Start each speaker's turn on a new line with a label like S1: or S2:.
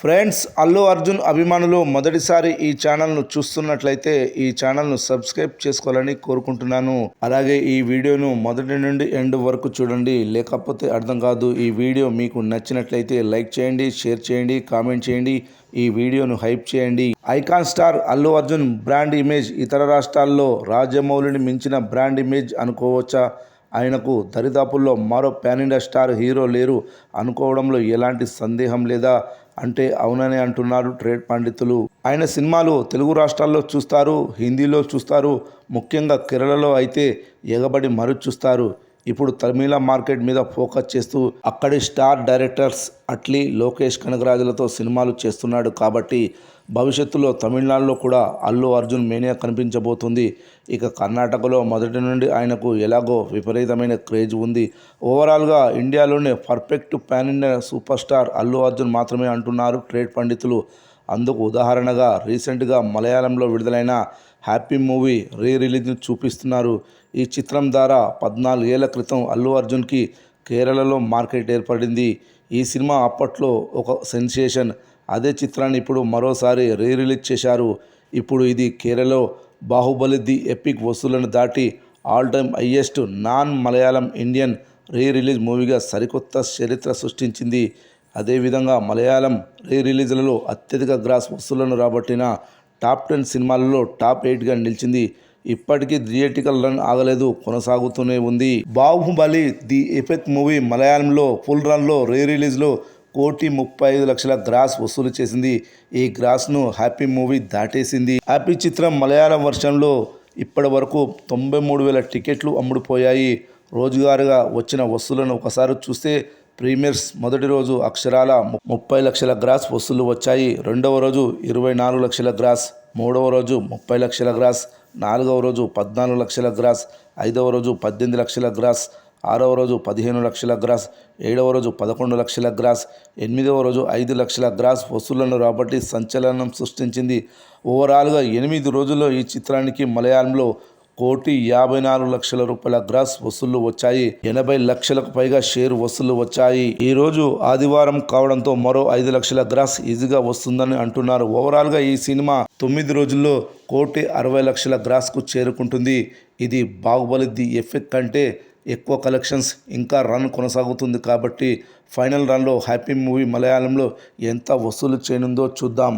S1: Friends, Allu Arjun అభిమానులు మొదటిసారి ఈ ఛానల్ను చూస్తున్నట్లయితే ఈ ఛానల్ను సబ్స్క్రైబ్ చేసుకోవాలని కోరుకుంటున్నాను. అలాగే ఈ వీడియోను మొదటి నుండి ఎండ్ వరకు చూడండి, లేకపోతే అర్థం కాదు. ఈ వీడియో మీకు నచ్చినట్లయితే లైక్ చేయండి, షేర్ చేయండి, కామెంట్ చేయండి, ఈ వీడియోను హైప్ చేయండి. Icon star Allu Arjun brand image ఇతర రాష్ట్రాల్లో రాజమౌళిని మించిన బ్రాండ్ ఇమేజ్ అనుకోవచ్చా? ఆయనకు దరిదాపుల్లో మరో పాన్ ఇండియా స్టార్ హీరో లేరు అనుకోవడంలో ఎలాంటి సందేహం లేదా అంటే అవుననే అంటున్నారు ట్రేడ్ పండితులు. ఆయన సినిమాలు తెలుగు రాష్ట్రాల్లో చూస్తారు, హిందీలో చూస్తారు, ముఖ్యంగా కేరళలో అయితే ఎగబడి మరీ చూస్తారు. ఇప్పుడు తమిళ మార్కెట్ మీద ఫోకస్ చేస్తూ అక్కడి స్టార్ డైరెక్టర్స్ అట్లీ, లోకేష్ కనగరాజులతో సినిమాలు చేస్తున్నాడు కాబట్టి భవిష్యత్తులో తమిళనాడులో కూడా అల్లు అర్జున్ మేనియా కనిపించబోతుంది. ఇక కర్ణాటకలో మొదటి నుండి ఆయనకు ఎలాగో విపరీతమైన క్రేజ్ ఉంది. ఓవరాల్గా ఇండియాలోనే perfect pan India super star Allu Arjun మాత్రమే అంటున్నారు ట్రేడ్ పండితులు. అందుకు ఉదాహరణగా రీసెంట్గా మలయాళంలో విడుదలైన హ్యాపీ మూవీ రిలీజ్ని చూపిస్తున్నారు. ఈ చిత్రం ద్వారా 14 ఏళ్ల క్రితం అల్లు అర్జున్కి కేరళలో మార్కెట్ ఏర్పడింది. ఈ సినిమా అప్పట్లో ఒక సెన్సేషన్. అదే చిత్రాన్ని ఇప్పుడు మరోసారి రిలీజ్ చేశారు. ఇప్పుడు ఇది కేరళలో బాహుబలి ది ఎపిక్ వసూళ్లను దాటి all time highest non Malayalam Indian release మూవీగా సరికొత్త చరిత్ర సృష్టించింది. అదేవిధంగా మలయాళం రిలీజ్లలో అత్యధిక గ్రాస్ వసూళ్లను రాబట్టిన టాప్ 10 సినిమాలలో టాప్ 8గా నిలిచింది. ఇప్పటికీ థియేటికల్ రన్ ఆగలేదు, కొనసాగుతూనే ఉంది. బాహుబలి ది ఎపిక్ మూవీ మలయాళంలో ఫుల్ రన్లో రిలీజ్లో 1,35,00,000 గ్రాస్ వసూలు చేసింది. ఈ గ్రాస్ను హ్యాపీ మూవీ దాటేసింది. హ్యాపీ చిత్రం మలయాళం వర్షన్లో ఇప్పటి వరకు 93,000 టికెట్లు అమ్ముడుపోయాయి. రోజువారీగా వచ్చిన వసూళ్లను ఒకసారి చూస్తే ప్రీమియర్స్ మొదటి రోజు అక్షరాల 30 లక్షల గ్రాస్ వసూళ్లు వచ్చాయి. రెండవ రోజు 24 లక్షల గ్రాస్, మూడవ రోజు 30 లక్షల గ్రాస్, నాలుగవ రోజు 14 లక్షల గ్రాస్, ఐదవ రోజు 18 లక్షల గ్రాస్, ఆరవ రోజు 15 లక్షల గ్రాస్, ఏడవ రోజు 11 లక్షల గ్రాస్, ఎనిమిదవ రోజు 5 లక్షల గ్రాస్ వసూళ్లను రాబట్టి సంచలనం సృష్టించింది. ఓవరాల్గా 8 రోజుల్లో ఈ చిత్రానికి మలయాళంలో 1,54,00,000 గ్రాస్ వసూళ్లు వచ్చాయి. 80 లక్షలకు పైగా షేర్ వసూళ్లు వచ్చాయి. ఈ రోజు ఆదివారం కావడంతో మరో 5 లక్షల గ్రాస్ ఈజీగా వస్తుందని అంటున్నారు. ఓవరాల్గా ఈ సినిమా 9 రోజుల్లో 1,60,00,000 గ్రాస్కు చేరుకుంటుంది. ఇది బాహుబలి ది ఎఫెక్ట్ కంటే ఎక్కువ కలెక్షన్స్. ఇంకా రన్ కొనసాగుతుంది కాబట్టి ఫైనల్ రన్లో హ్యాపీ మూవీ మలయాళంలో ఎంత వసూలు చేయనుందో చూద్దాం.